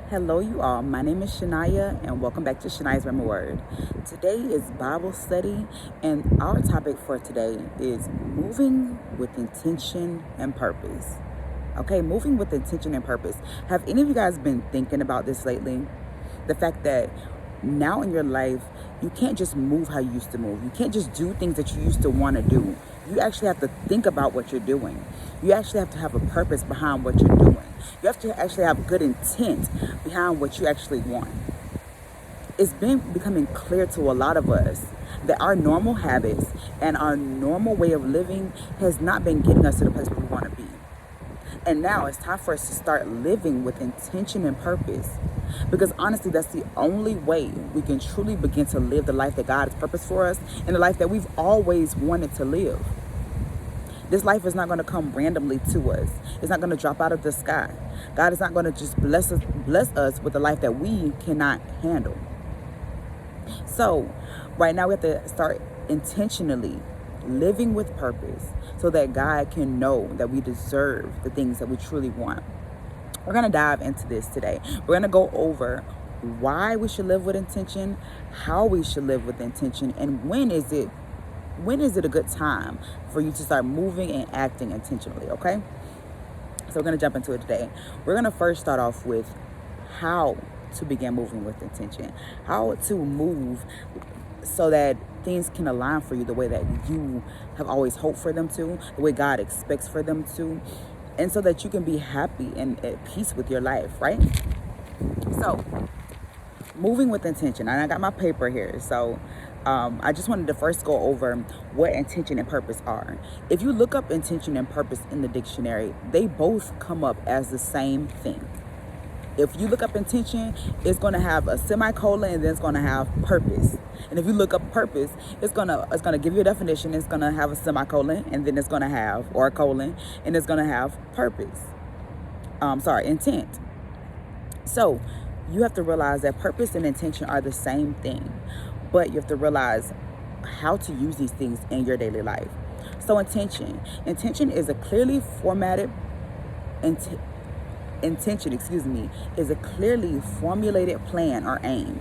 Hello, you all. My name is Shania, and welcome back to Shania's Rhema Word. Today is Bible study, and our topic for today is moving with intention and purpose. Okay, moving with intention and purpose. Have any of you guys been thinking about this lately? The fact that now in your life, you can't just move how you used to move. You can't just do things that you used to want to do. You actually have to think about what you're doing. You actually have to have a purpose behind what you're doing. You have to actually have good intent behind what you actually want. It's been becoming clear to a lot of us that our normal habits and our normal way of living has not been getting us to the place where we want to be. And now it's time for us to start living with intention and purpose. Because honestly, that's the only way we can truly begin to live the life that God has purposed for us and the life that we've always wanted to live. This life is not going to come randomly to us. It's not going to drop out of the sky. God is not going to just bless us with a life that we cannot handle. So right now we have to start intentionally living with purpose so that God can know that we deserve the things that we truly want. We're going to dive into this today. We're going to go over why we should live with intention, how we should live with intention, and when is it a good time for you to start moving and acting intentionally, okay? So we're going to jump into it today. We're going to first start off with how to begin moving with intention, how to move so that things can align for you the way that you have always hoped for them to, the way God expects for them to, and so that you can be happy and at peace with your life, right? So, moving with intention. And I got my paper here. So, I just wanted to first go over what intention and purpose are. If you look up intention and purpose in the dictionary, they both come up as the same thing. If you look up intention, it's going to have a semicolon and then it's going to have purpose. And if you look up purpose, it's gonna give you a definition. It's going to have a semicolon and then it's going to have, or a colon, and it's going to have purpose. Intent. So you have to realize that purpose and intention are the same thing, but you have to realize how to use these things in your daily life. So intention is a clearly formatted intention is a clearly formulated plan or aim.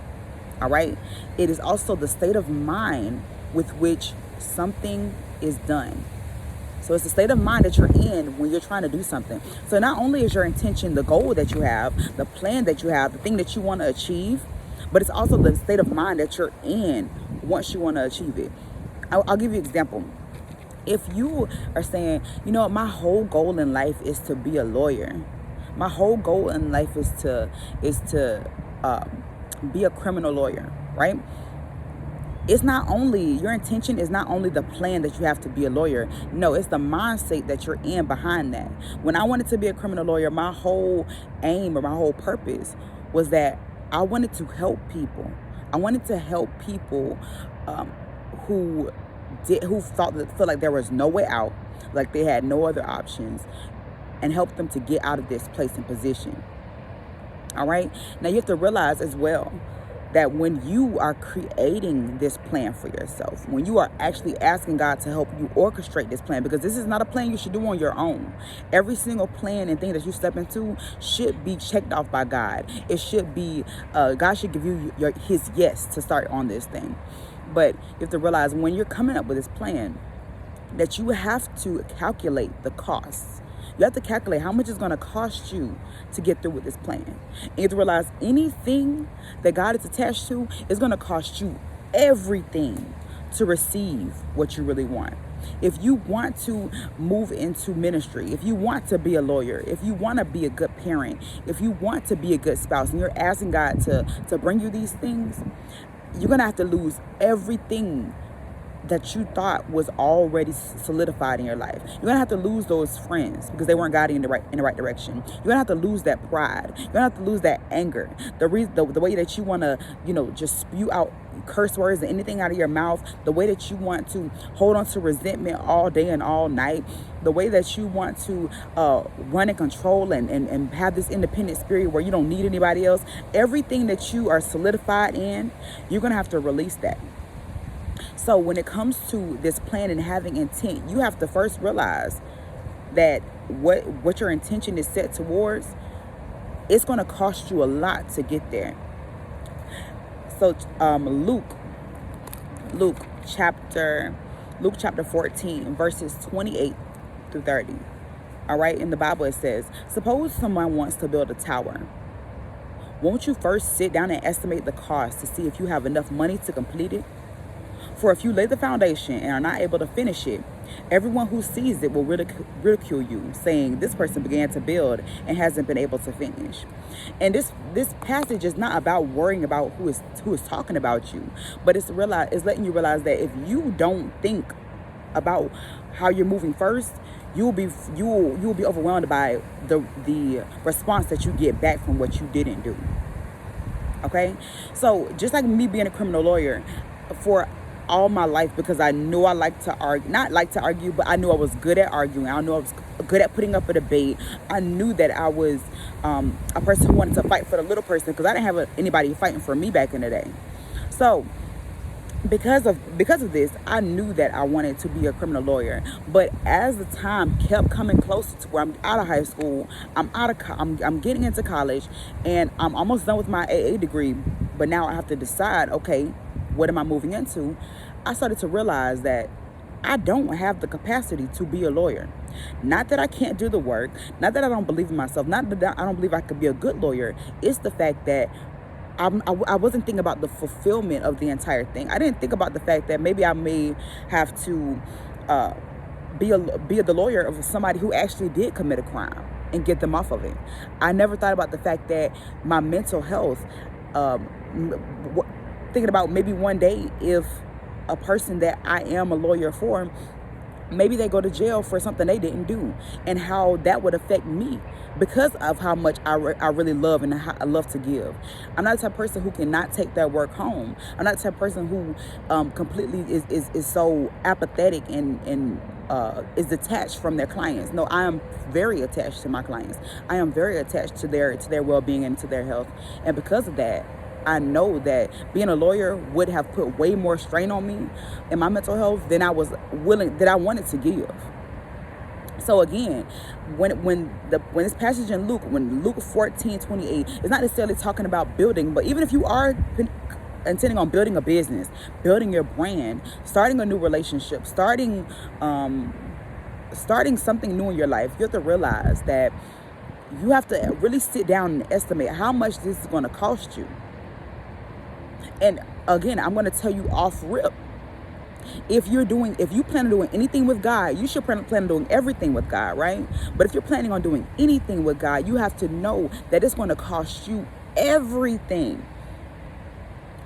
All right. It is also the state of mind with which something is done. So it's the state of mind that you're in when you're trying to do something. So not only is your intention the goal that you have, the plan that you have, the thing that you want to achieve, but it's also the state of mind that you're in once you want to achieve it. I'll give you an example. If you are saying, you know what, my whole goal in life is to be a lawyer. My whole goal in life is to be a criminal lawyer, right? It's not only, your intention is not only the plan that you have to be a lawyer. No, it's the mindset that you're in behind that. When I wanted to be a criminal lawyer, my whole aim or my whole purpose was that I wanted to help people. I wanted to help people who felt like there was no way out, like they had no other options, and help them to get out of this place and position. All right. Now you have to realize as well that when you are creating this plan for yourself, when you are actually asking God to help you orchestrate this plan, because this is not a plan you should do on your own. Every single plan and thing that you step into should be checked off by God. It should be, God should give you his yes to start on this thing. But you have to realize when you're coming up with this plan that you have to calculate the costs. You have to calculate how much it's going to cost you to get through with this plan. And you have to realize anything that God is attached to is going to cost you everything to receive what you really want. If you want to move into ministry, if you want to be a lawyer, if you want to be a good parent, if you want to be a good spouse, and you're asking God to bring you these things, you're going to have to lose everything that you thought was already solidified in your life. You're gonna have to lose those friends because they weren't guiding in the right direction. You're gonna have to lose that pride. You're gonna have to lose that anger. The way that you wanna, just spew out curse words and anything out of your mouth. The way that you want to hold on to resentment all day and all night. The way that you want to run and control and have this independent spirit where you don't need anybody else. Everything that you are solidified in, you're gonna have to release that. So when it comes to this plan and having intent, you have to first realize that what your intention is set towards, It's going to cost you a lot to get there. So Luke chapter 14, verses 28 through 30. All right, in the Bible it says, suppose someone wants to build a tower. Won't you first sit down and estimate the cost to see if you have enough money to complete it? For if you lay the foundation and are not able to finish it, everyone who sees it will ridicule you, saying, this person began to build and hasn't been able to finish. And this passage is not about worrying about who is talking about you, but it's letting you realize that if you don't think about how you're moving first, you will be overwhelmed by the response that you get back from what you didn't do. Okay, so just like me being a criminal lawyer for all my life, because I knew I liked to argue, not like to argue, but I knew I was good at arguing. I knew I was good at putting up a debate. I knew that I was a person who wanted to fight for the little person, because I didn't have anybody fighting for me back in the day. So because of this, I knew that I wanted to be a criminal lawyer. But as the time kept coming closer to where I'm out of high school, I'm getting into college, and I'm almost done with my AA degree. But now I have to decide, okay, what am I moving into? I started to realize that I don't have the capacity to be a lawyer. Not that I can't do the work, not that I don't believe in myself, not that I don't believe I could be a good lawyer. It's the fact that I wasn't thinking about the fulfillment of the entire thing. I didn't think about the fact that maybe I may have to be the lawyer of somebody who actually did commit a crime and get them off of it. I never thought about the fact that my mental health, thinking about maybe one day if a person that I am a lawyer for, maybe they go to jail for something they didn't do, and how that would affect me because of how much I really love and how I love to give. I'm not the type of person who cannot take that work home. I'm not the type of person who completely is so apathetic and is detached from their clients. No, I am very attached to my clients. I am very attached to their well-being and to their health. And because of that, I know that being a lawyer would have put way more strain on me and my mental health than I wanted to give. So again, when this passage in Luke 14:28, it's not necessarily talking about building, but even if you are intending on building a business, building your brand, starting a new relationship, starting something new in your life, you have to realize that you have to really sit down and estimate how much this is going to cost you. And again, I'm going to tell you off rip. If you plan on doing anything with God, you should plan on doing everything with God, right? But if you're planning on doing anything with God, you have to know that it's going to cost you everything.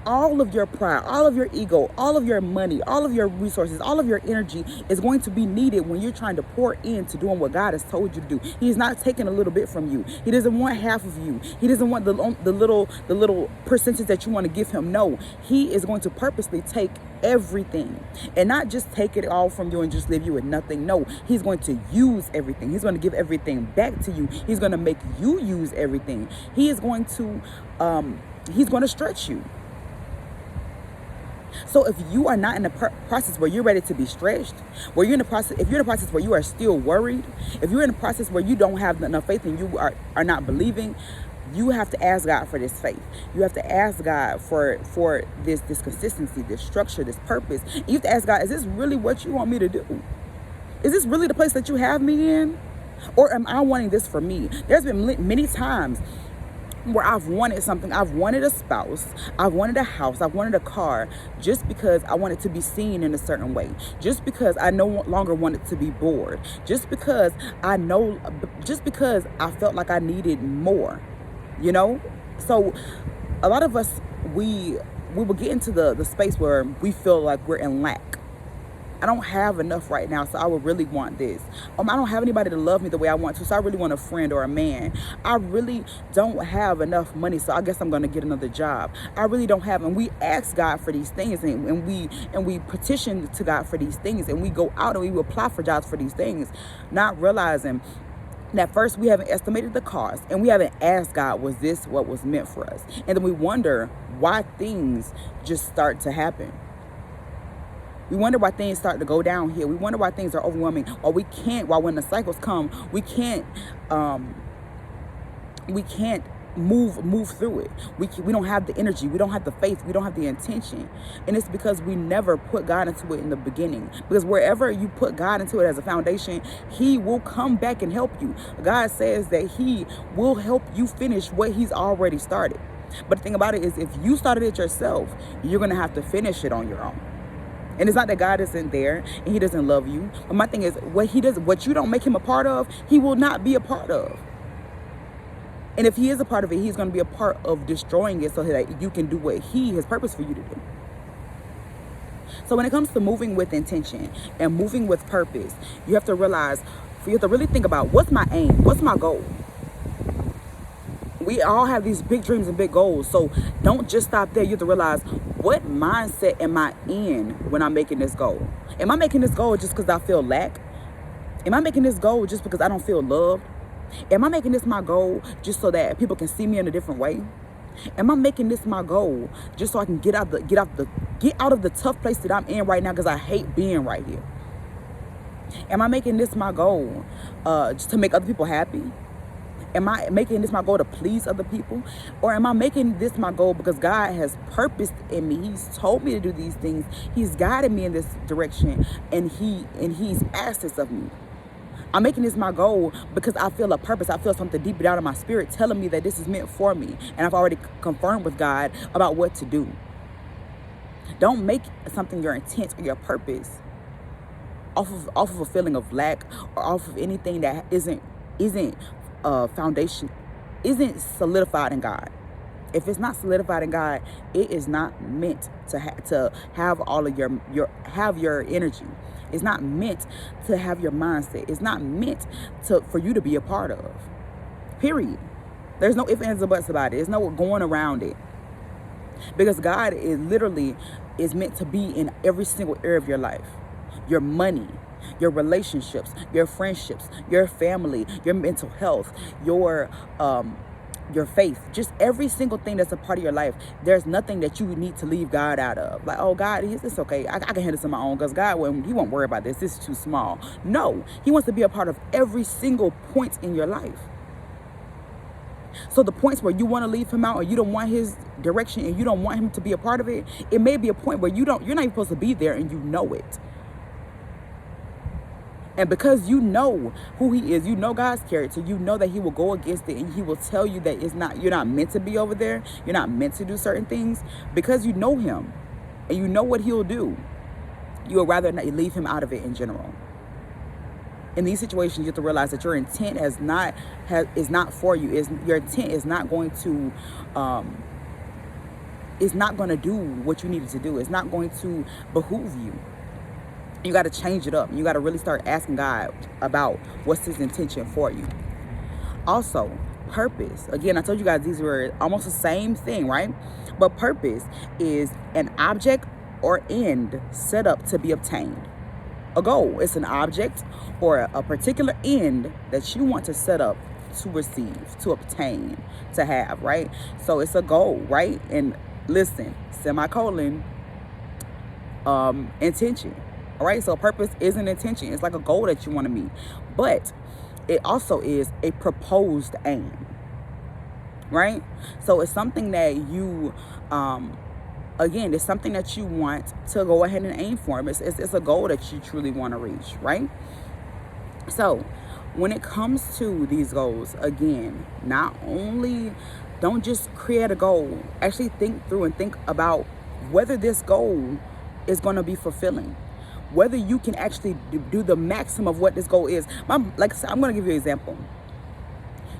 All of your pride, all of your ego, all of your money, all of your resources, all of your energy is going to be needed when you're trying to pour into doing what God has told you to do. He's not taking a little bit from you. He doesn't want half of you. He doesn't want the little percentage that you want to give him. No, he is going to purposely take everything, and not just take it all from you and just leave you with nothing. No, he's going to use everything. He's going to give everything back to you. He's going to make you use everything. He's going to stretch you. So if you are not in a process where you're ready to be stretched, if you're in a process where you are still worried, if you're in a process where you don't have enough faith and you are not believing, you have to ask God for this faith. You have to ask God for this consistency, this structure, this purpose. You have to ask God, is this really what you want me to do? Is this really the place that you have me in? Or am I wanting this for me? There's been many times where I've wanted something. I've wanted a spouse, I've wanted a house, I've wanted a car, just because I wanted to be seen in a certain way, just because I no longer wanted to be bored, just because I felt like I needed more, you know? So a lot of us, we will get into the space where we feel like we're in lack. I don't have enough right now, so I would really want this. I don't have anybody to love me the way I want to, so I really want a friend or a man. I really don't have enough money, so I guess I'm going to get another job. I really don't have, and we ask God for these things, and we petition to God for these things, and we go out and we apply for jobs for these things, not realizing that first we haven't estimated the cost, and we haven't asked God, was this what was meant for us? And then we wonder why things just start to happen. We wonder why things start to go downhill. We wonder why things are overwhelming, or why when the cycles come, we can't we can't move through it. We don't have the energy, we don't have the faith, we don't have the intention. And it's because we never put God into it in the beginning. Because wherever you put God into it as a foundation, he will come back and help you. God says that he will help you finish what he's already started. But the thing about it is, if you started it yourself, you're going to have to finish it on your own. And it's not that God isn't there and he doesn't love you. But my thing is, what you don't make him a part of, he will not be a part of. And if he is a part of it, he's going to be a part of destroying it so that you can do what he has purpose for you to do. So when it comes to moving with intention and moving with purpose, you have to realize, you have to really think about, what's my aim? What's my goal? We all have these big dreams and big goals. So don't just stop there. You have to realize, what mindset am I in when I'm making this goal? Am I making this goal just because I feel lack? Am I making this goal just because I don't feel loved? Am I making this my goal just so that people can see me in a different way? Am I making this my goal just so I can get out of the tough place that I'm in right now because I hate being right here? Am I making this my goal just to make other people happy? Am I making this my goal to please other people? Or am I making this my goal because God has purposed in me? He's told me to do these things. He's guided me in this direction, and he's asked this of me. I'm making this my goal because I feel a purpose. I feel something deep down in my spirit telling me that this is meant for me. And I've already confirmed with God about what to do. Don't make something your intent or your purpose off of a feeling of lack, or off of anything that isn't foundation, isn't solidified in God. If it's not solidified in God, it is not meant to have all of your energy. It's not meant to have your mindset. It's not meant for you to be a part of. Period. There's no ifs, ands, or buts about it. There's no going around it. Because God is meant to be in every single area of your life. Your money, your relationships, your friendships, your family, your mental health, your faith, just every single thing that's a part of your life. There's nothing that you need to leave God out of. Like, oh, God, it's okay. I can handle this on my own because God, he won't worry about this. This is too small. No, he wants to be a part of every single point in your life. So the points where you want to leave him out, or you don't want his direction and you don't want him to be a part of it, it may be a point where you're not even supposed to be there and you know it. And because you know who he is, you know God's character, you know that he will go against it and he will tell you that you're not meant to be over there. You're not meant to do certain things. Because you know him and you know what he'll do, you would rather not leave him out of it in general. In these situations, you have to realize that your intent is not for you. Your intent is not going to do what you needed to do. It's not going to behoove you. You got to change it up. You got to really start asking God about what's his intention for you. Also, purpose. Again, I told you guys these were almost the same thing, right? But purpose is an object or end set up to be obtained. A goal is an object or a particular end that you want to set up to receive, to obtain, to have, right? So it's a goal, right? And listen, semicolon, intention. All right, so purpose is an intention. It's like a goal that you want to meet. But it also is a proposed aim, right? So it's something that you, again, it's something that you want to go ahead and aim for. It's a goal that you truly want to reach, right? So when it comes to these goals, again, not only don't just create a goal, actually think through and think about whether this goal is going to be fulfilling. Whether you can actually do the maximum of what this goal is. Like I said, I'm going to give you an example.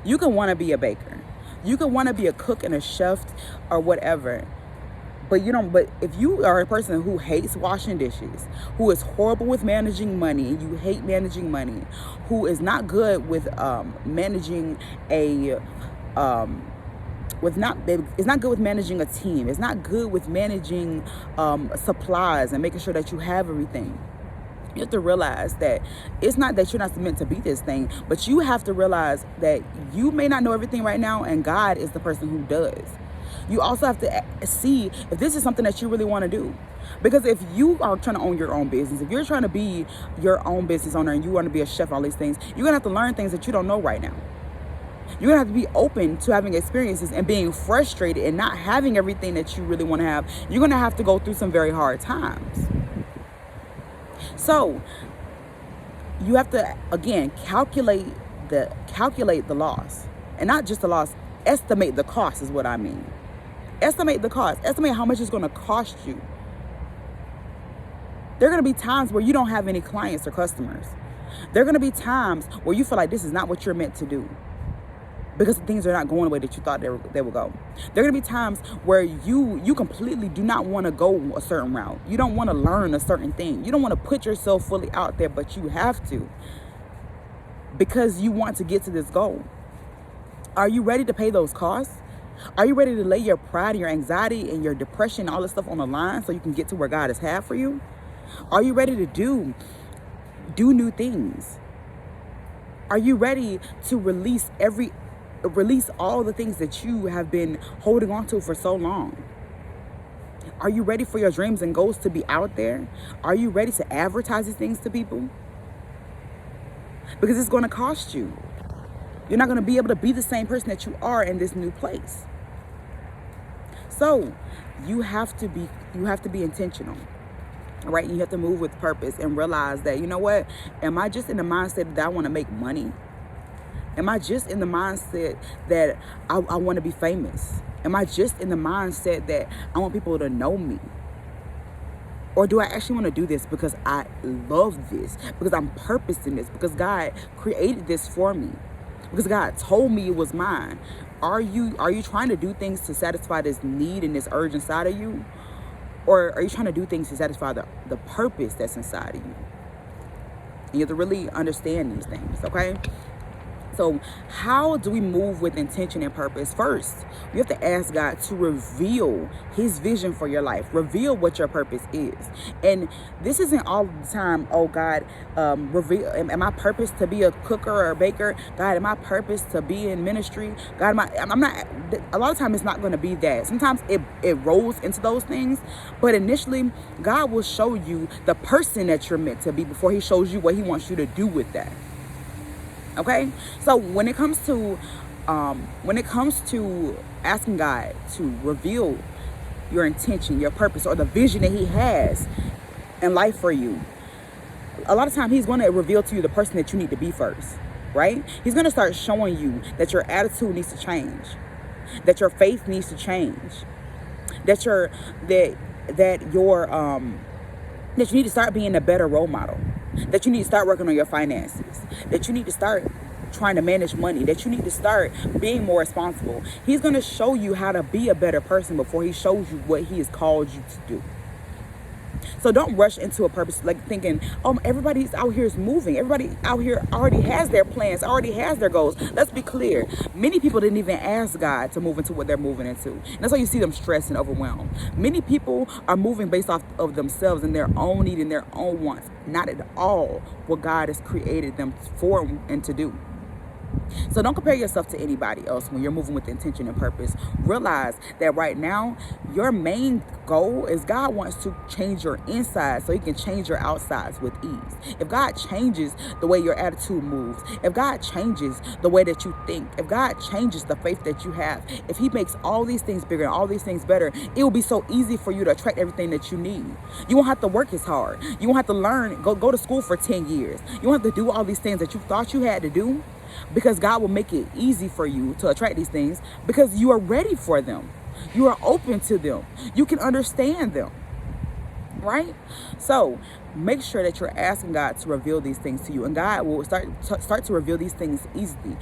You can want to be a baker. You can want to be a cook and a chef or whatever. But if you are a person who hates washing dishes, who is horrible with managing money, and you hate managing money, who is not good with managing it's not good with managing a team. It's not good with managing supplies and making sure that you have everything. You have to realize that it's not that you're not meant to be this thing, but you have to realize that you may not know everything right now, and God is the person who does. You also have to see if this is something that you really want to do. Because if you are trying to own your own business, if you're trying to be your own business owner and you want to be a chef, all these things, you're going to have to learn things that you don't know right now. You're going to have to be open to having experiences and being frustrated and not having everything that you really want to have. You're going to have to go through some very hard times. So you have to, again, calculate the loss. And not just the loss, estimate the cost is what I mean. Estimate the cost. Estimate how much it's going to cost you. There are going to be times where you don't have any clients or customers. There are going to be times where you feel like this is not what you're meant to do because things are not going the way that you thought they would go. There are going to be times where you completely do not want to go a certain route. You don't want to learn a certain thing. You don't want to put yourself fully out there, but you have to because you want to get to this goal. Are you ready to pay those costs? Are you ready to lay your pride and your anxiety and your depression, all this stuff on the line so you can get to where God has had for you? Are you ready to do new things? Are you ready to release all the things that you have been holding on to for so long? Are you ready for your dreams and goals to be out there? Are you ready to advertise these things to people? Because it's going to cost you. You're not going to be able to be the same person that you are in this new place. So you have to be intentional, right? You have to move with purpose and realize that, you know what? Am I just in the mindset that I want to make money? Am I just in the mindset that I want to be famous? Am I just in the mindset that I want people to know me? Or do I actually want to do this because I love this, because I'm purposed in this, because God created this for me, because God told me it was mine? Are you trying to do things to satisfy this need and this urge inside of you? Or are you trying to do things to satisfy the purpose that's inside of you? And you have to really understand these things, okay? So how do we move with intention and purpose? First, you have to ask God to reveal his vision for your life. Reveal what your purpose is. And this isn't all the time, oh God, reveal, am I purpose to be a cooker or a baker? God, am I purpose to be in ministry? God, I'm not, a lot of times it's not going to be that. Sometimes it rolls into those things, but initially God will show you the person that you're meant to be before he shows you what he wants you to do with that. Okay, so when it comes to asking God to reveal your intention, your purpose, or the vision that he has in life for you, a lot of times he's going to reveal to you the person that you need to be first, right? He's going to start showing you that your attitude needs to change, that your faith needs to change, that you need to start being a better role model, that you need to start working on your finances, that you need to start trying to manage money, that you need to start being more responsible. He's going to show you how to be a better person before he shows you what he has called you to do. So don't rush into a purpose like thinking, oh, everybody's out here is moving. Everybody out here already has their plans, already has their goals. Let's be clear. Many people didn't even ask God to move into what they're moving into. And that's why you see them stressed and overwhelmed. Many people are moving based off of themselves and their own need and their own wants. Not at all what God has created them for and to do. So don't compare yourself to anybody else when you're moving with intention and purpose. Realize that right now, your main goal is God wants to change your insides so he can change your outsides with ease. If God changes the way your attitude moves, if God changes the way that you think, if God changes the faith that you have, if he makes all these things bigger and all these things better, it will be so easy for you to attract everything that you need. You won't have to work as hard. You won't have to learn, go to school for 10 years. You won't have to do all these things that you thought you had to do, because God will make it easy for you to attract these things because you are ready for them. You are open to them. You can understand them, right? So make sure that you're asking God to reveal these things to you, and God will start to reveal these things easily.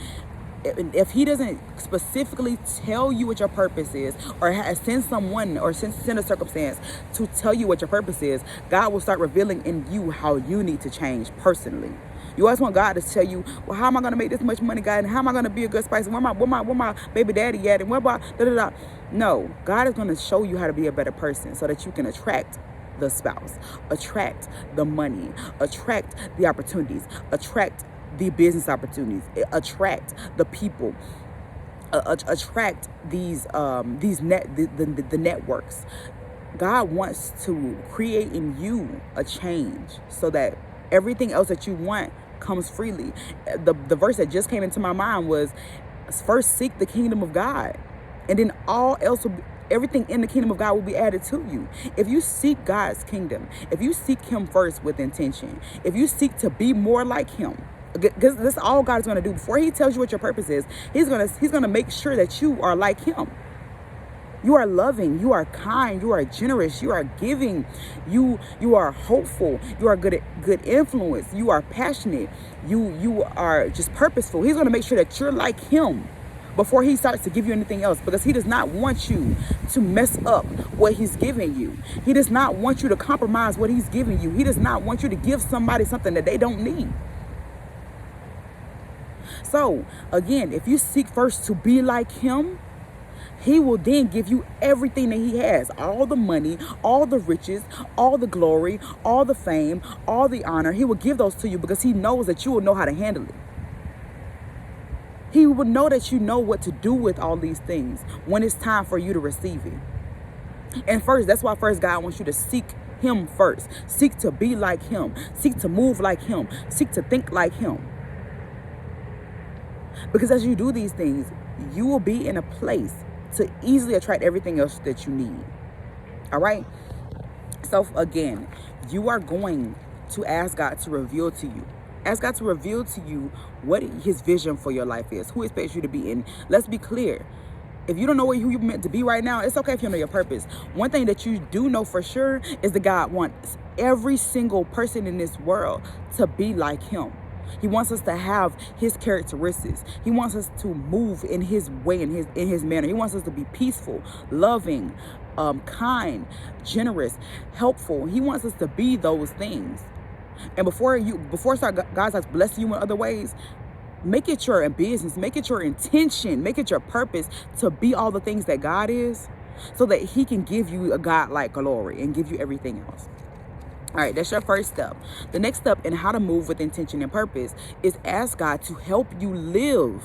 If he doesn't specifically tell you what your purpose is, or send someone or send a circumstance to tell you what your purpose is, God will start revealing in you how you need to change personally. You always want God to tell you, well, how am I going to make this much money, God? And how am I going to be a good spouse? Where my baby daddy at? And where about da-da-da? No, God is going to show you how to be a better person so that you can attract the spouse, attract the money, attract the opportunities, attract the business opportunities, attract the people, attract the networks. God wants to create in you a change so that everything else that you want comes freely. The verse that just came into my mind was first seek the kingdom of God, and then all else will be, everything in the kingdom of God will be added to you. If you seek God's kingdom, if you seek him first with intention, if you seek to be more like him, because that's all God's going to do. Before he tells you what your purpose is, he's going to make sure that you are like him. You are loving, you are kind, you are generous, you are giving, you are hopeful, you are good influence, you are passionate, you are just purposeful. He's going to make sure that you're like him before he starts to give you anything else, because he does not want you to mess up what he's giving you. He does not want you to compromise what he's giving you. He does not want you to give somebody something that they don't need. So again, if you seek first to be like him, he will then give you everything that he has, all the money, all the riches, all the glory, all the fame, all the honor. He will give those to you because he knows that you will know how to handle it. He will know that you know what to do with all these things when it's time for you to receive it. And first, that's why first God wants you to seek him first. Seek to be like him. Seek to move like him. Seek to think like him. Because as you do these things, you will be in a place to easily attract everything else that you need. All right? So again, you are going to ask God to reveal to you. Ask God to reveal to you what his vision for your life is, who he expects you to be in. Let's be clear. If you don't know who you're meant to be right now, it's okay if you know your purpose. One thing that you do know for sure is that God wants every single person in this world to be like him. He wants us to have his characteristics. He wants us to move in his way, in his manner. He wants us to be peaceful, loving, kind, generous, helpful. He wants us to be those things. And before God starts blessing you in other ways, make it your business, make it your intention, make it your purpose to be all the things that God is, so that he can give you a God-like glory and give you everything else. All right, that's your first step. The next step in how to move with intention and purpose is ask God to help you live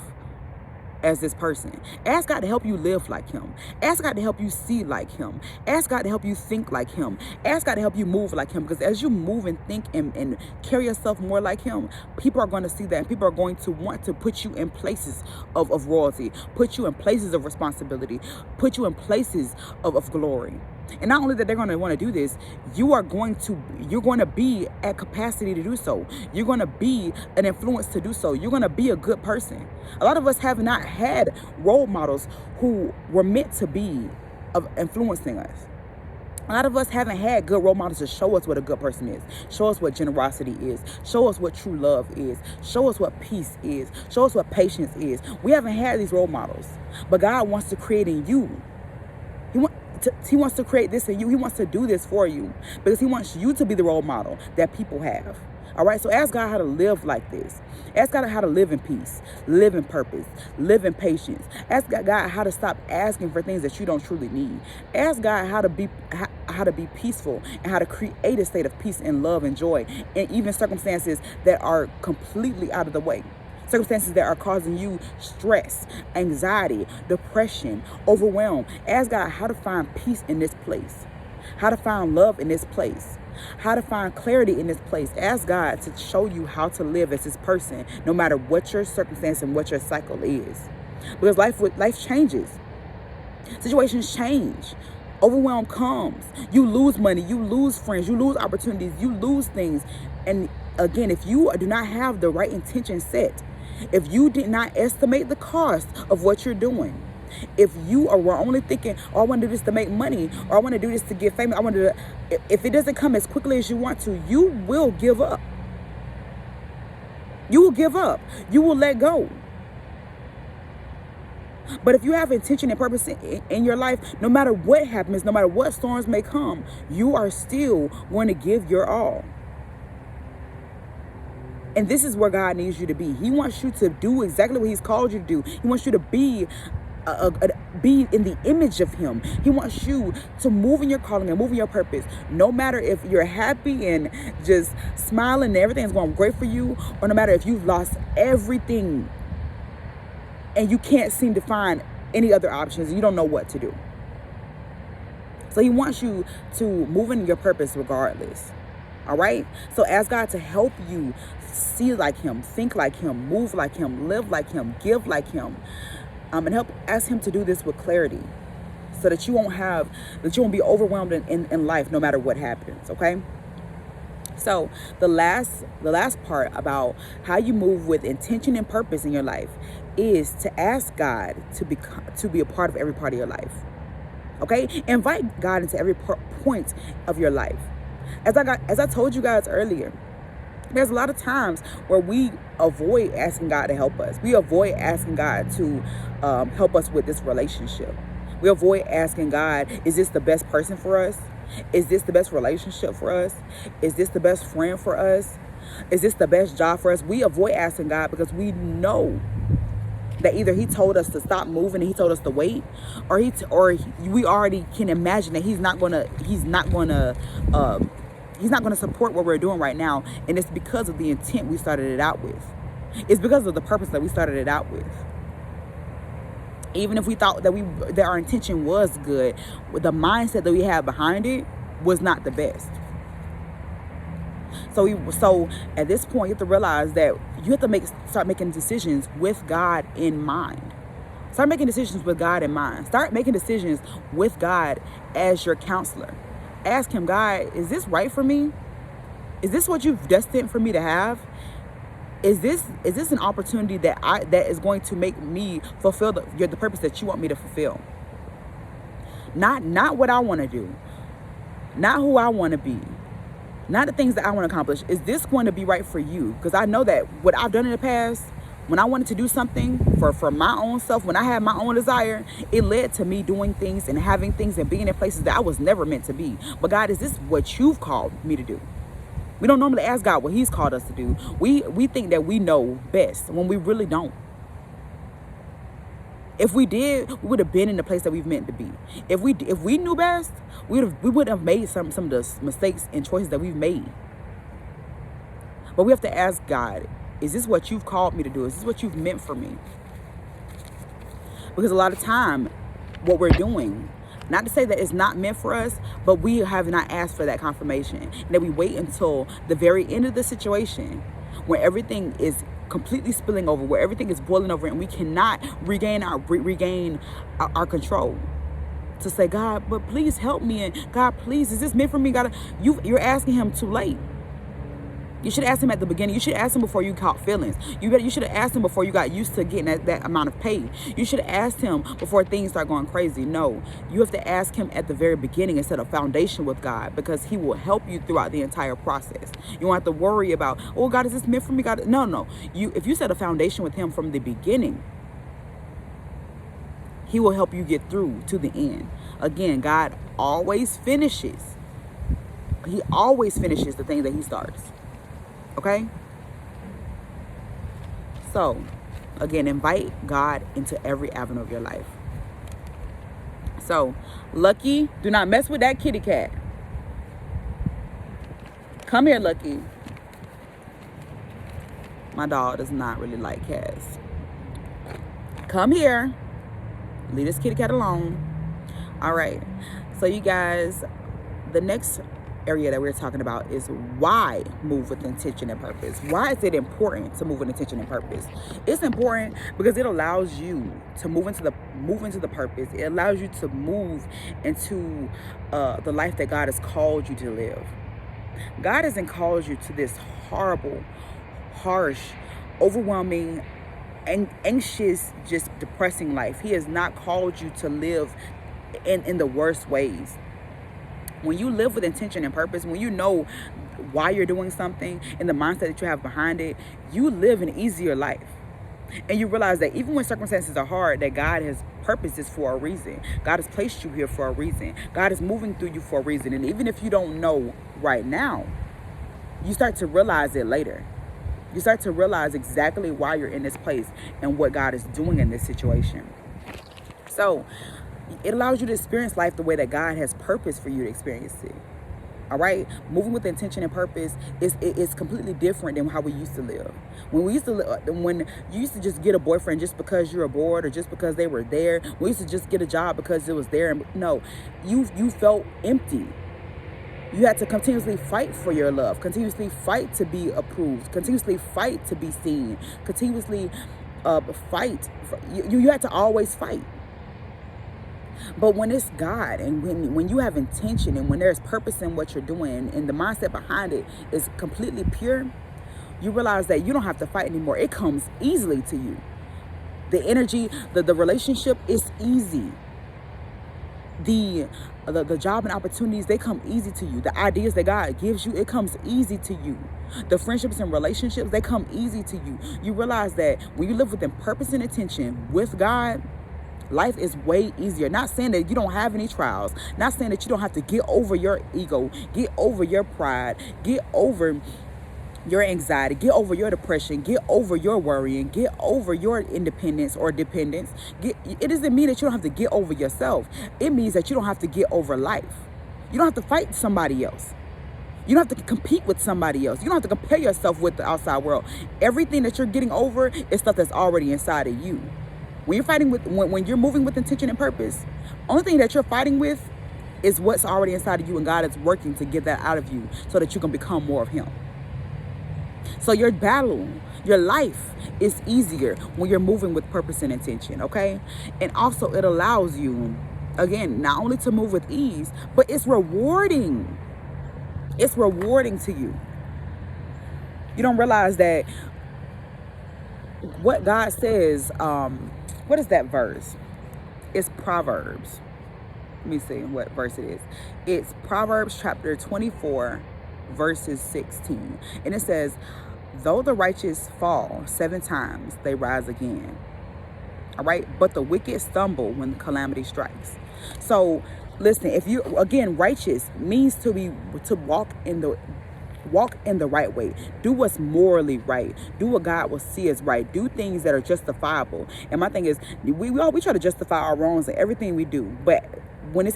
as this person. Ask God to help you live like him. Ask God to help you see like him. Ask God to help you think like him. Ask God to help you move like him. Because as you move and think and carry yourself more like him, people are going to see that, and people are going to want to put you in places of royalty, put you in places of responsibility, put you in places of glory. And not only that they're going to want to do this, you're going to be at capacity to do so. You're going to be an influence to do so. You're going to be a good person. A lot of us have not had role models who were meant to be of influencing us. A lot of us haven't had good role models to show us what a good person is, show us what generosity is, show us what true love is, show us what peace is, show us what patience is. We haven't had these role models, but God wants to create in you. He wants to create this in you. He wants to do this for you because he wants you to be the role model that people have. All right, so ask God how to live like this. Ask God how to live in peace, live in purpose, live in patience. Ask God how to stop asking for things that you don't truly need. Ask God how to be peaceful and how to create a state of peace and love and joy in even circumstances that are completely out of the way. Circumstances that are causing you stress, anxiety, depression, overwhelm. Ask God how to find peace in this place, how to find love in this place, how to find clarity in this place. Ask God to show you how to live as this person, no matter what your circumstance and what your cycle is. Because life changes. Situations change. Overwhelm comes. You lose money, you lose friends, you lose opportunities, you lose things. And again, if you do not have the right intention set, if you did not estimate the cost of what you're doing, if you were only thinking, oh, I want to do this to make money, or I want to do this to get famous, if it doesn't come as quickly as you want to, you will give up. You will give up. You will let go. But if you have intention and purpose in your life, no matter what happens, no matter what storms may come, you are still going to give your all. And this is where God needs you to be. He wants you to do exactly what he's called you to do. He wants you to be in the image of him. He wants you to move in your calling and move in your purpose. No matter if you're happy and just smiling and everything's going great for you, or no matter if you've lost everything and you can't seem to find any other options, you don't know what to do. So he wants you to move in your purpose regardless. All right. So ask God to help you see like him, think like him, move like him, live like him, give like him. And ask him to do this with clarity so that you won't be overwhelmed in life no matter what happens. Okay. So the last part about how you move with intention and purpose in your life is to ask God to be a part of every part of your life. Okay. Invite God into every point of your life. As I told you guys earlier, there's a lot of times where we avoid asking God to help us. We avoid asking God to help us with this relationship. We avoid asking God, is this the best person for us? Is this the best relationship for us? Is this the best friend for us? Is this the best job for us? We avoid asking God because we know that either he told us to stop moving and he told us to wait, or we already can imagine that he's not gonna support what we're doing right now. And it's because of the intent we started it out with. It's because of the purpose that we started it out with. Even if we thought that our intention was good, the mindset that we had behind it was not the best. So at this point, you have to realize that you have to start making decisions with God in mind. Start making decisions with God in mind. Start making decisions with God as your counselor. Ask him, God, is this right for me? Is this what you've destined for me to have? Is this an opportunity that is going to make me fulfill the purpose that you want me to fulfill? Not what I want to do, not who I want to be, not the things that I want to accomplish. Is this going to be right for you? Because I know that what I've done in the past, when I wanted to do something for my own self, when I had my own desire, it led to me doing things and having things and being in places that I was never meant to be. But God, is this what you've called me to do? We don't normally ask God what he's called us to do. We think that we know best when we really don't. If we did, we would have been in the place that we've meant to be. If we knew best, we wouldn't have made some of the mistakes and choices that we've made. But we have to ask God, is this what you've called me to do? Is this what you've meant for me? Because a lot of time, what we're doing, not to say that it's not meant for us, but we have not asked for that confirmation. And that we wait until the very end of the situation where everything is completely spilling over, where everything is boiling over, and we cannot regain our control. To say, God, but please help me. And God, please, is this meant for me? God, you're asking him too late. You should ask him at the beginning. You should ask him before you caught feelings. You should have asked him before you got used to getting that amount of pay. You should have asked him before things start going crazy. No, you have to ask him at the very beginning and set a foundation with God, because he will help you throughout the entire process. You don't have to worry about, oh, God, is this meant for me? God, no. If you set a foundation with him from the beginning, he will help you get through to the end. Again, God always finishes. He always finishes the thing that he starts. Okay? So, again, invite God into every avenue of your life. So, Lucky, do not mess with that kitty cat. Come here, Lucky. My dog does not really like cats. Come here. Leave this kitty cat alone. All right. So, you guys, the next area that we're talking about is why move with intention and purpose. Why is it important to move with intention and purpose? It's important because it allows you to move into the purpose. It allows you to move into the life that God has called you to live. God hasn't called you to this horrible, harsh, overwhelming, anxious, just depressing life. He has not called you to live in the worst ways. When you live with intention and purpose, when you know why you're doing something and the mindset that you have behind it, you live an easier life. And you realize that even when circumstances are hard, that God has purposed this for a reason. God has placed you here for a reason. God is moving through you for a reason. And even if you don't know right now, you start to realize it later. You start to realize exactly why you're in this place and what God is doing in this situation. So it allows you to experience life the way that God has purpose for you to experience it. All right, moving with intention and purpose is completely different than how we used to live. When you used to just get a boyfriend just because you were bored or just because they were there. We used to just get a job because it was there. No, you felt empty. You had to continuously fight for your love, continuously fight to be approved, continuously fight to be seen, continuously fight. You had to always fight. But when it's God, and when you have intention, and when there's purpose in what you're doing, and the mindset behind it is completely pure, you realize that you don't have to fight anymore. It comes easily to you. The energy, the relationship is easy. The job and opportunities, they come easy to you. The ideas that God gives you, it comes easy to you. The friendships and relationships, they come easy to you. You realize that when you live within purpose and intention with God, life is way easier. Not saying that you don't have any trials. Not saying that you don't have to get over your ego, get over your pride, get over your anxiety, get over your depression, get over your worrying, get over your independence or dependence. It doesn't mean that you don't have to get over yourself. It means that you don't have to get over life. You don't have to fight somebody else. You don't have to compete with somebody else. You don't have to compare yourself with the outside world. Everything that you're getting over is stuff that's already inside of you. When you're fighting with, when you're moving with intention and purpose, only thing that you're fighting with is what's already inside of you, and God is working to get that out of you so that you can become more of Him. So your battle, your life is easier when you're moving with purpose and intention, okay? And also it allows you, again, not only to move with ease, but it's rewarding. It's rewarding to you. You don't realize that what God says, what is that verse? It's Proverbs. Let me see what verse it is. It's Proverbs chapter 24, verses 16. And it says, though the righteous fall 7 times, they rise again. All right. But the wicked stumble when calamity strikes. So listen, if you, again, righteous means to walk in the right way. Do what's morally right. Do what God will see as right. Do things that are justifiable. And my thing is, we try to justify our wrongs in everything we do. But when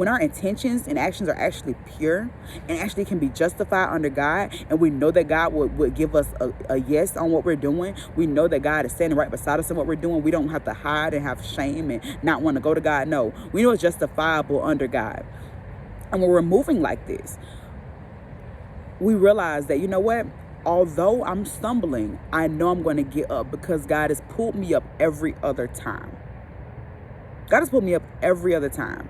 our intentions and actions are actually pure and actually can be justified under God, and we know that God would give us a yes on what we're doing, we know that God is standing right beside us in what we're doing, we don't have to hide and have shame and not want to go to God. No, we know it's justifiable under God. And when we're moving like this, we realize that, you know what? Although I'm stumbling, I know I'm going to get up because God has pulled me up every other time. God has pulled me up every other time.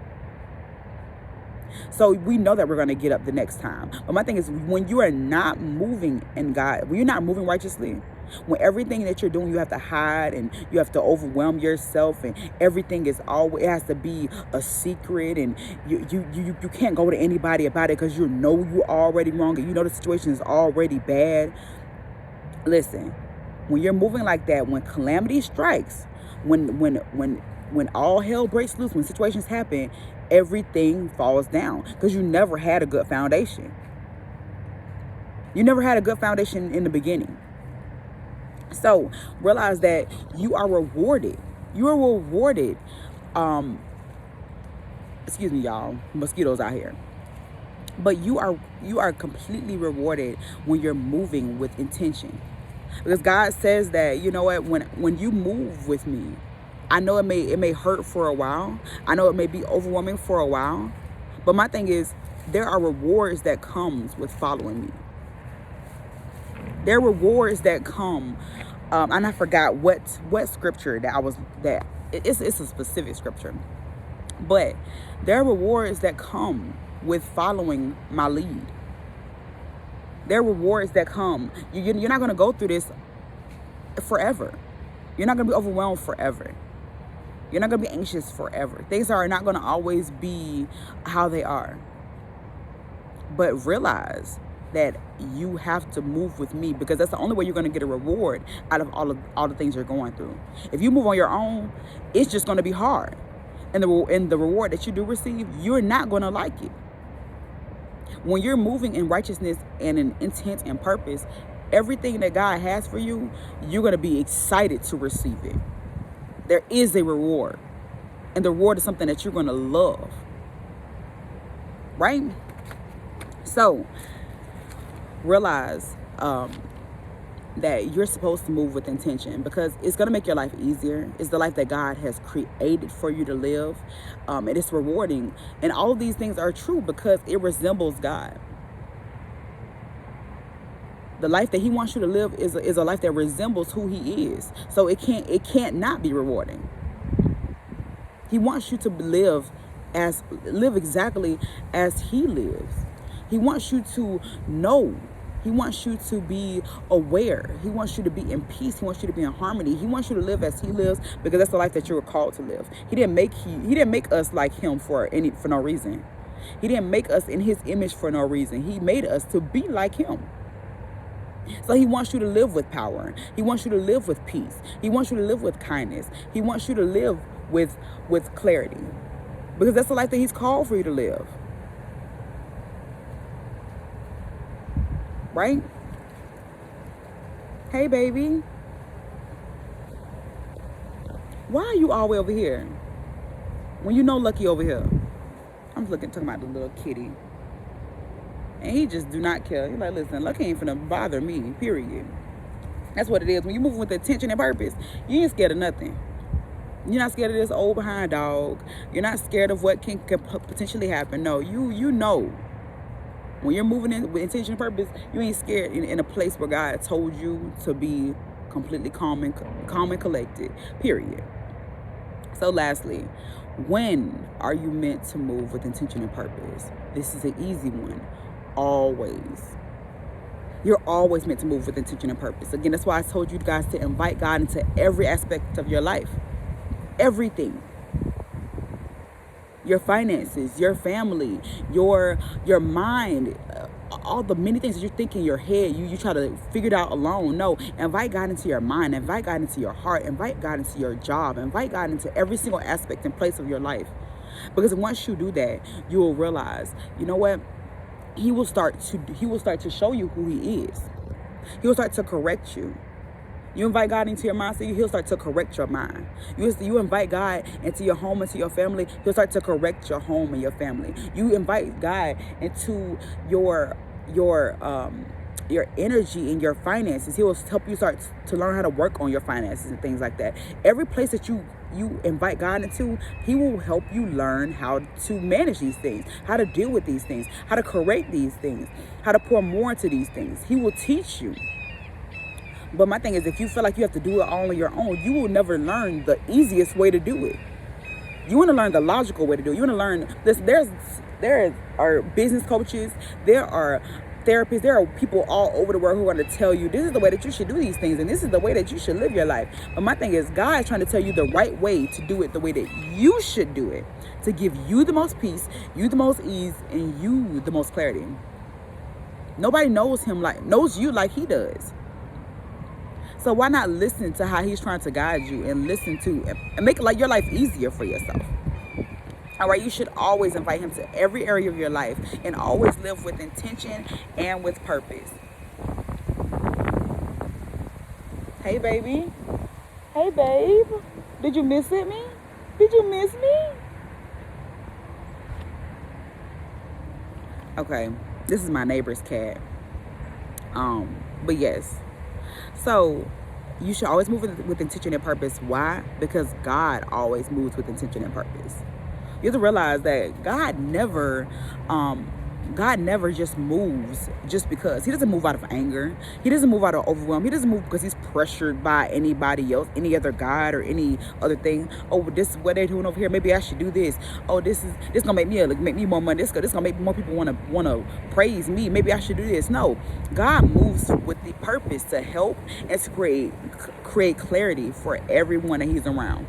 So we know that we're going to get up the next time. But my thing is, when you are not moving in God, when you're not moving righteously, when everything that you're doing, you have to hide and you have to overwhelm yourself, and everything is always, it has to be a secret, and you can't go to anybody about it because you know you're already wrong and you know the situation is already bad. Listen, when you're moving like that, when calamity strikes, when all hell breaks loose, when situations happen, everything falls down because you never had a good foundation. You never had a good foundation in the beginning. So realize that you are rewarded. You are rewarded. Excuse me, y'all. Mosquitoes out here. But you are completely rewarded when you're moving with intention. Because God says that, you know what, when you move with me, I know it may hurt for a while. I know it may be overwhelming for a while. But my thing is, there are rewards that comes with following me. There are rewards that come, and I forgot what scripture it's a specific scripture. But there are rewards that come with following my lead. There are rewards that come. You're not going to go through this forever. You're not going to be overwhelmed forever. You're not going to be anxious forever. Things are not going to always be how they are. But realize that you have to move with me, because that's the only way you're going to get a reward out of all the things you're going through. If you move on your own, it's just going to be hard. And the reward that you do receive, you're not going to like it. When you're moving in righteousness and in intent and purpose, everything that God has for you, you're going to be excited to receive it. There is a reward. And the reward is something that you're going to love. Right? So, realize that you're supposed to move with intention, because it's going to make your life easier. It's the life that God has created for you to live, and it's rewarding. And all of these things are true because it resembles God. The life that he wants you to live is a life that resembles who he is. So it can't not be rewarding. He wants you to live exactly as he lives. He wants you to know. He wants you to be aware. He wants you to be in peace. He wants you to be in harmony. He wants you to live as he lives, because that's the life that you were called to live. He didn't make us like him for no reason. He didn't make us in his image for no reason. He made us to be like him. So he wants you to live with power. He wants you to live with peace. He wants you to live with kindness. He wants you to live with clarity, because that's the life that he's called for you to live. Right? Hey, baby. Why are you all the way over here when you know Lucky over here? I'm talking about the little kitty. And he just do not care. He's like, listen, Lucky ain't finna bother me, period. That's what it is. When you move with intention and purpose, you ain't scared of nothing. You're not scared of this old behind dog. You're not scared of what can potentially happen. No, you know. When you're moving in with intention and purpose, you ain't scared in a place where God told you to be completely calm and collected, period. So lastly, when are you meant to move with intention and purpose? This is an easy one. Always. You're always meant to move with intention and purpose. Again, that's why I told you guys to invite God into every aspect of your life. Everything. Your finances, your family, your mind, all the many things that you think in your head, you try to figure it out alone. No, invite God into your mind, invite God into your heart, invite God into your job, invite God into every single aspect and place of your life. Because once you do that, you will realize, you know what? He will start to show you who he is. He will start to correct you. You invite God into your mind, so he'll start to correct your mind. You invite God into your home, into your family, he'll start to correct your home and your family. You invite God into your energy and your finances. He will help you start to learn how to work on your finances and things like that. Every place that you invite God into, he will help you learn how to manage these things, how to deal with these things, how to correct these things, how to pour more into these things. He will teach you. But my thing is, if you feel like you have to do it all on your own, you will never learn the easiest way to do it. You want to learn the logical way to do it. You want to learn this. There are business coaches, there are therapists, there are people all over the world who are going to tell you this is the way that you should do these things, and this is the way that you should live your life. But my thing is, God is trying to tell you the right way to do it, the way that you should do it, to give you the most peace, you the most ease, and you the most clarity. Nobody knows you like he does. So why not listen to how he's trying to guide you, and listen to and make your life easier for yourself? All right, you should always invite him to every area of your life, and always live with intention and with purpose. Hey, baby. Hey, babe. Did you miss me? Did you miss me? Okay, this is my neighbor's cat. But yes. So you should always move with intention and purpose. Why? Because God always moves with intention and purpose. You have to realize that God never just moves just because. He doesn't move out of anger. He doesn't move out of overwhelm. He doesn't move because he's pressured by anybody else, any other God or any other thing. Oh, this is what they're doing over here. Maybe I should do this. Oh, this gonna make me more money. This gonna make more people wanna praise me. Maybe I should do this. No, God moves with the purpose to help and to create clarity for everyone that he's around.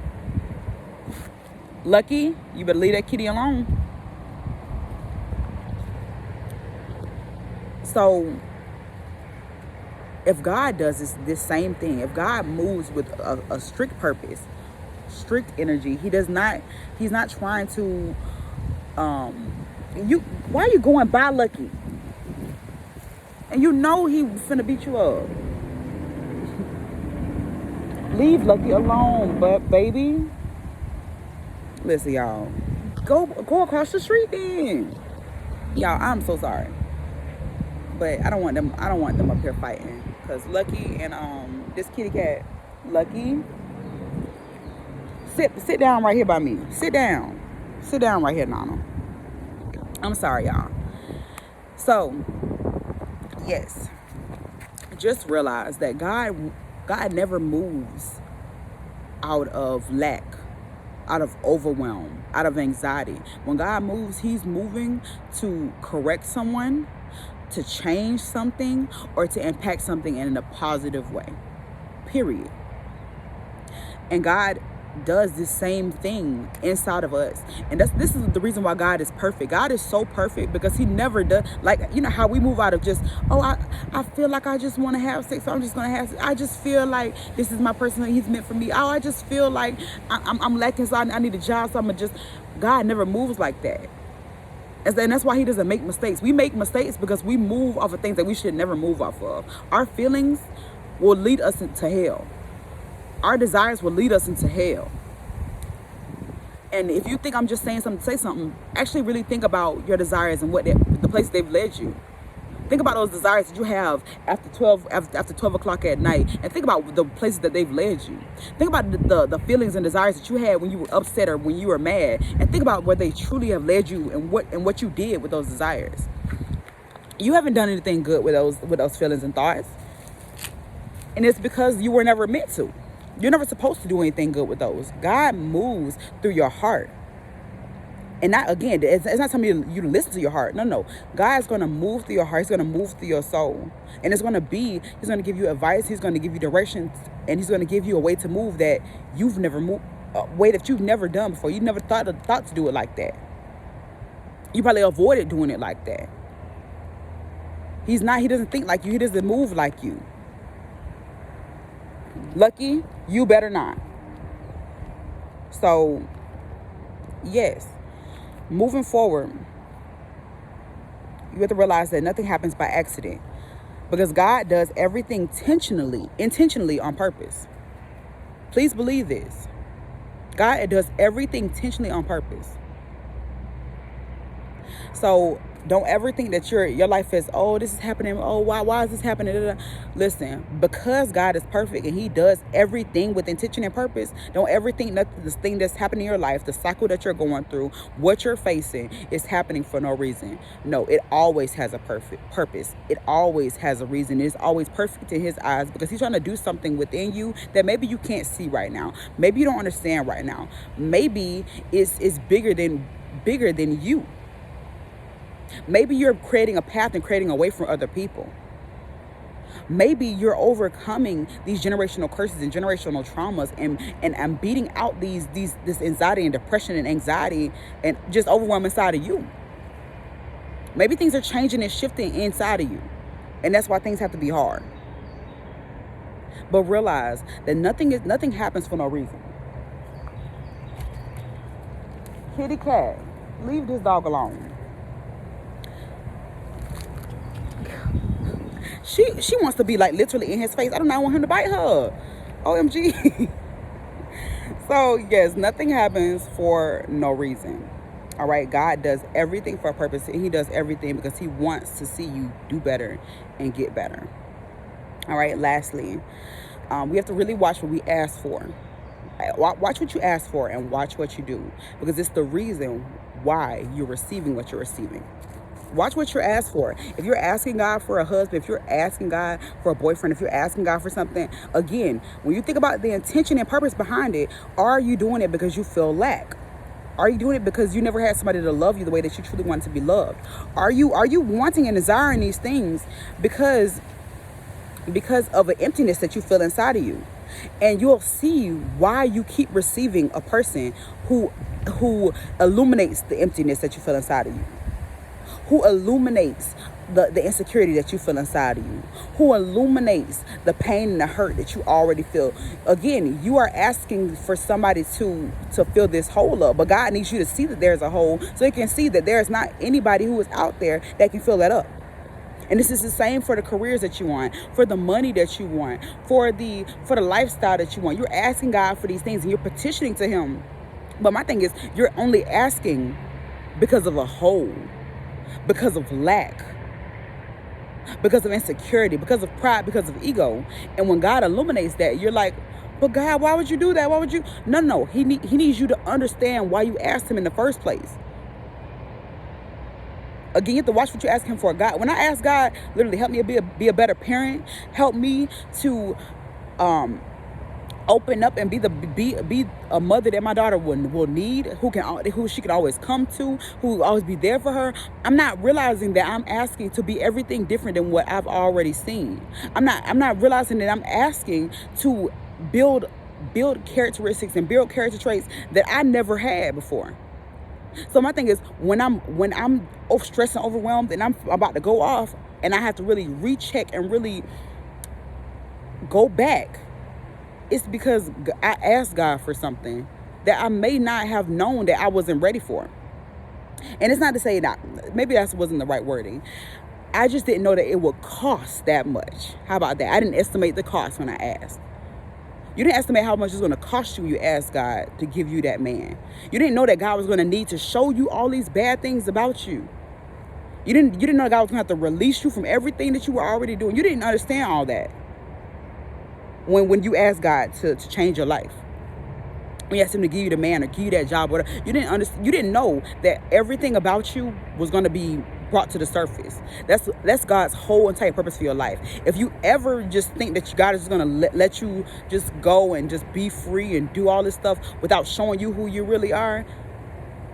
Lucky, you better leave that kitty alone. So if God does this same thing, if God moves with a strict purpose, strict energy, he's not trying to why are you going by Lucky? And you know he finna beat you up. Leave Lucky alone, but baby. Listen, y'all. Go across the street then. Y'all, I'm so sorry. But I don't want them up here fighting. because Lucky and this kitty cat, Lucky, sit down right here by me. Sit down right here, Nana. I'm sorry, y'all. So yes, just realize that God never moves out of lack, out of overwhelm, out of anxiety. When God moves, he's moving to correct someone, to change something, or to impact something in a positive way, period. And God does the same thing inside of us. And this is the reason why God is perfect. God is so perfect because he never does, like, you know how we move out of just, I feel like I just want to have sex, so I'm just going to have sex. I just feel like this is my person, he's meant for me. I just feel like I'm lacking, so I need a job, so I'm going to just, God never moves like that. And that's why he doesn't make mistakes. We make mistakes because we move off of things that we should never move off of. Our feelings will lead us into hell. Our desires will lead us into hell. And if you think I'm just saying something to say something, actually really think about your desires and what the place they've led you. Think about those desires that you have after 12 o'clock at night, and think about the places that they've led you. Think about the feelings and desires that you had when you were upset or when you were mad, and think about where they truly have led you and what you did with those desires. You haven't done anything good with those feelings and thoughts, and it's because you were never meant to. You're never supposed to do anything good with those. God moves through your heart. And not, again, it's not telling you to listen to your heart. No. God's going to move through your heart. He's going to move through your soul. And he's going to give you advice. He's going to give you directions. And he's going to give you a way to move that you've never moved, a way that you've never done before. You never thought to do it like that. You probably avoided doing it like that. He doesn't think like you. He doesn't move like you. Lucky, you better not. So, yes, moving forward, you have to realize that nothing happens by accident, because God does everything intentionally on purpose. Please believe this. God does everything intentionally on purpose. So don't ever think that your life is, this is happening. Why is this happening? Listen, because God is perfect and he does everything with intention and purpose, don't ever think that this thing that's happening in your life, the cycle that you're going through, what you're facing, is happening for no reason. No, it always has a perfect purpose. It always has a reason. It's always perfect in his eyes, because he's trying to do something within you that maybe you can't see right now. Maybe you don't understand right now. Maybe it's bigger than you. Maybe you're creating a path and creating a way for other people. Maybe you're overcoming these generational curses and generational traumas and beating out this anxiety and depression and anxiety and just overwhelm inside of you. Maybe things are changing and shifting inside of you, and that's why things have to be hard. But realize that nothing happens for no reason. Kitty cat, leave this dog alone. She wants to be like literally in his face. I do not want him to bite her. OMG. So yes, nothing happens for no reason. All right, God does everything for a purpose. He does everything because he wants to see you do better and get better. All right, lastly, we have to really watch what we ask for. Watch what you ask for and watch what you do, because it's the reason why you're receiving what you're receiving. Watch what you're asked for. If you're asking God for a husband, if you're asking God for a boyfriend, if you're asking God for something, again, when you think about the intention and purpose behind it, are you doing it because you feel lack? Are you doing it because you never had somebody to love you the way that you truly want to be loved? Are you wanting and desiring these things because of an emptiness that you feel inside of you? And you'll see why you keep receiving a person who illuminates the emptiness that you feel inside of you, who illuminates the insecurity that you feel inside of you, who illuminates the pain and the hurt that you already feel. Again, you are asking for somebody to fill this hole up, but God needs you to see that there's a hole, so you can see that there's not anybody who is out there that can fill that up. And this is the same for the careers that you want, for the money that you want, for the lifestyle that you want. You're asking God for these things and you're petitioning to him. But my thing is, you're only asking because of a hole, because of lack. because of insecurity, because of pride, because of ego. And when God illuminates that, you're like, but God, why would you do that? Why would you? No. He needs you to understand why you asked him in the first place. Again, you have to watch what you ask him for. God, when I ask God, literally help me be a better parent, help me to open up and be a mother that my daughter will need, who she can always come to, who will always be there for her. I'm not realizing that I'm asking to be everything different than what I've already seen. I'm not realizing that I'm asking to build characteristics and build character traits that I never had before. So my thing is, when I'm stressed and overwhelmed and I'm about to go off and I have to really recheck and really go back, it's because I asked God for something that I may not have known that I wasn't ready for. And it's not to say that, maybe that wasn't the right wording. I just didn't know that it would cost that much. How about that? I didn't estimate the cost when I asked. You didn't estimate how much it's going to cost you when you asked God to give you that man. You didn't know that God was going to need to show you all these bad things about you. You didn't know God was going to have to release you from everything that you were already doing. You didn't understand all that when you asked God to change your life. When you asked him to give you the man or give you that job, whatever, you didn't know that everything about you was going to be brought to the surface. That's God's whole entire purpose for your life. If you ever just think that God is just going to let you just go and just be free and do all this stuff without showing you who you really are,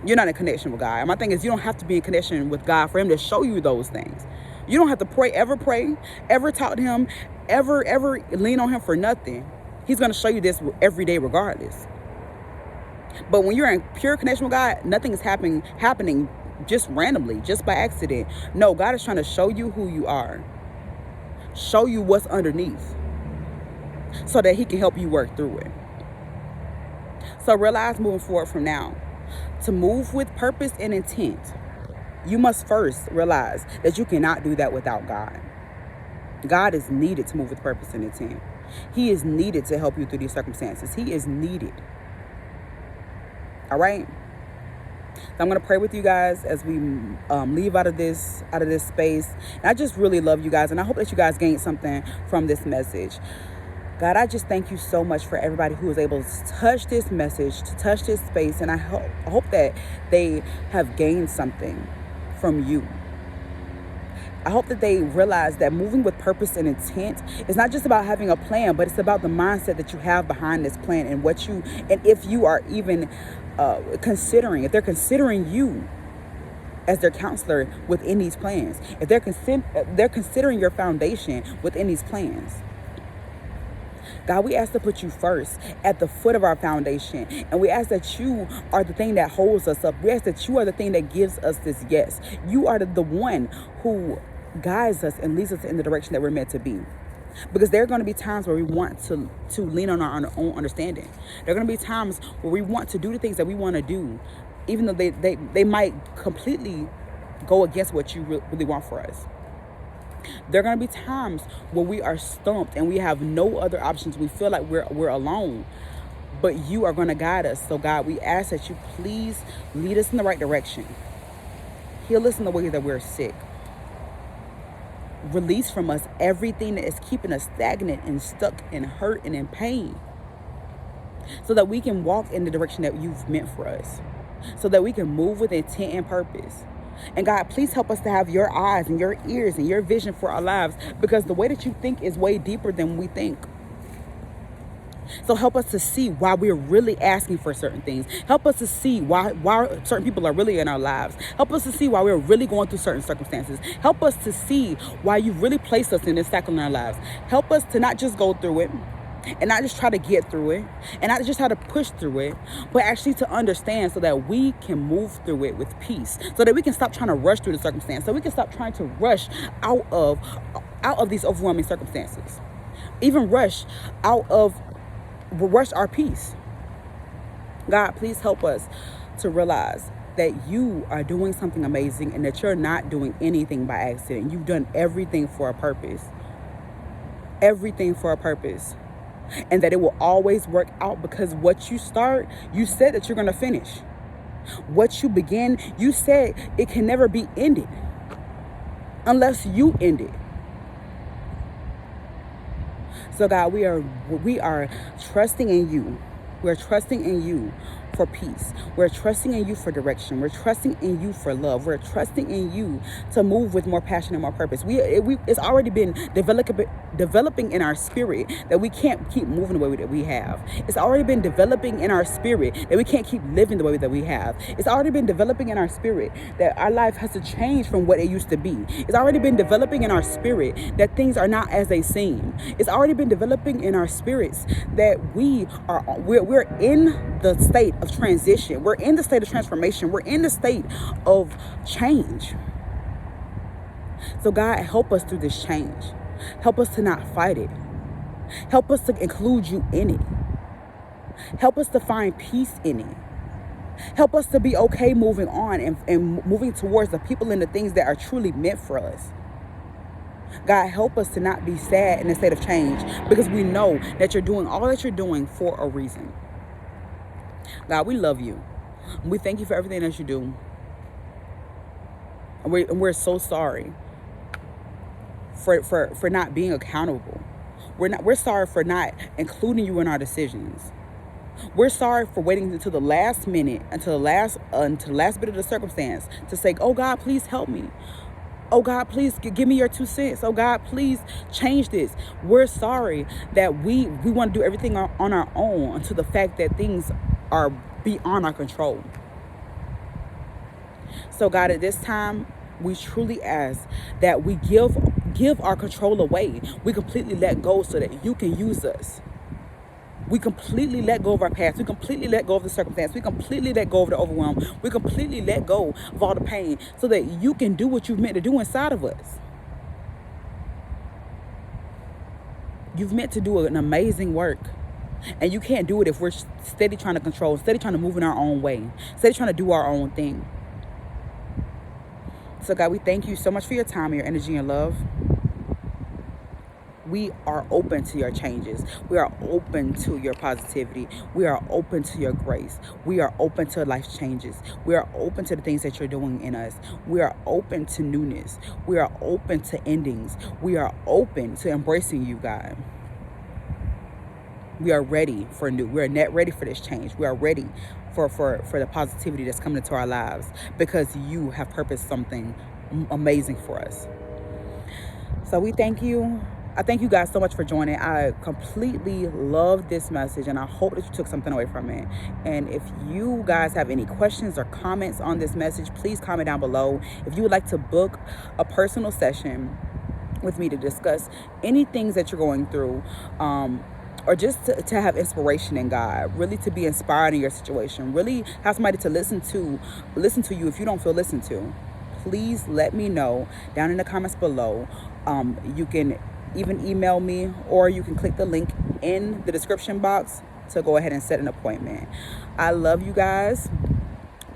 you're not in connection with God. And my thing is, you don't have to be in connection with God for him to show you those things. You don't have to pray, ever talk to him, ever lean on him for nothing. He's going to show you this every day regardless. But when you're in pure connection with God, nothing is happening just randomly, just by accident. No, God is trying to show you who you are. Show you what's underneath so that he can help you work through it. So realize moving forward from now, to move with purpose and intent, you must first realize that you cannot do that without God. God is needed to move with purpose and intent. He is needed to help you through these circumstances. He is needed. All right? So I'm going to pray with you guys as we leave out of this space. And I just really love you guys, and I hope that you guys gained something from this message. God, I just thank you so much for everybody who was able to touch this message, to touch this space, and I hope that they have gained something from you. I hope that they realize that moving with purpose and intent is not just about having a plan, but it's about the mindset that you have behind this plan and if you are even if they're considering you as their counselor within these plans, if they're considering your foundation within these plans. God, we ask to put you first at the foot of our foundation. And we ask that you are the thing that holds us up. We ask that you are the thing that gives us this yes. You are the one who guides us and leads us in the direction that we're meant to be. Because there are going to be times where we want to lean on our own understanding. There are going to be times where we want to do the things that we want to do, even though they might completely go against what you really want for us. There are going to be times where we are stumped and we have no other options. We feel like we're alone, but you are going to guide us. So God, we ask that you please lead us in the right direction. Heal us in the ways that we're sick. Release from us everything that is keeping us stagnant and stuck and hurt and in pain, so that we can walk in the direction that you've meant for us, so that we can move with intent and purpose. And God, please help us to have your eyes and your ears and your vision for our lives, because the way that you think is way deeper than we think. So help us to see why we're really asking for certain things. Help us to see why certain people are really in our lives. Help us to see why we're really going through certain circumstances. Help us to see why you really placed us in this cycle in our lives. Help us to not just go through it and not just try to get through it and not just try to push through it, but actually to understand so that we can move through it with peace, so that we can stop trying to rush through the circumstance, so we can stop trying to rush out of these overwhelming circumstances, even rush our peace. God, please help us to realize that you are doing something amazing and that you're not doing anything by accident. You've done everything for a purpose. Everything for a purpose. And that it will always work out, because what you start, you said that you're going to finish. What you begin, you said it can never be ended unless you end it. So God, we are trusting in you. We're trusting in you for peace. We're trusting in you for direction. We're trusting in you for love. We're trusting in you to move with more passion and more purpose. It's already been developing in our spirit that we can't keep moving the way that we have. It's already been developing in our spirit that we can't keep living the way that we have. It's already been developing in our spirit that our life has to change from what it used to be. It's already been developing in our spirit that things are not as they seem. It's already been developing in our spirits that we're in the state of transition. We're in the state of transformation. We're in the state of change. So God, help us through this change. Help us to not fight it. Help us to include you in it. Help us to find peace in it. Help us to be okay moving on and moving towards the people and the things that are truly meant for us. God, help us to not be sad in a state of change, because we know that you're doing all that you're doing for a reason. God, we love you. We thank you for everything that you do. And we're so sorry for not being accountable. We're sorry for not including you in our decisions. We're sorry for waiting until the last minute, until the last bit of the circumstance to say, oh God, please help me. Oh God, please give me your 2 cents. Oh God, please change this. We're sorry that we want to do everything on our own until the fact that things are beyond our control. So God, at this time, we truly ask that we give our control away. We completely let go so that you can use us. We completely let go of our past. We completely let go of the circumstance. We completely let go of the overwhelm. We completely let go of all the pain so that you can do what you've meant to do inside of us. You've meant to do an amazing work. And you can't do it if we're steady trying to control, steady trying to move in our own way, steady trying to do our own thing. So God, we thank you so much for your time, your energy, and love. We are open to your changes. We are open to your positivity. We are open to your grace. We are open to life changes. We are open to the things that you're doing in us. We are open to newness. We are open to endings. We are open to embracing you, God. We are ready for new. We are not ready for this change. We are ready for the positivity that's coming into our lives, because you have purposed something amazing for us. So we thank you. I thank you guys so much for joining. I completely love this message, and I hope that you took something away from it. And if you guys have any questions or comments on this message, please comment down below. If you would like to book a personal session with me to discuss any things that you're going through, or just to have inspiration in God, really to be inspired in your situation, really have somebody to listen to you if you don't feel listened to, please let me know down in the comments below. You can even email me, or you can click the link in the description box to go ahead and set an appointment. I love you guys.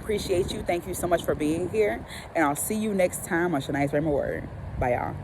Appreciate you. Thank you so much for being here. And I'll see you next time on Shaniya's Word. Bye, y'all.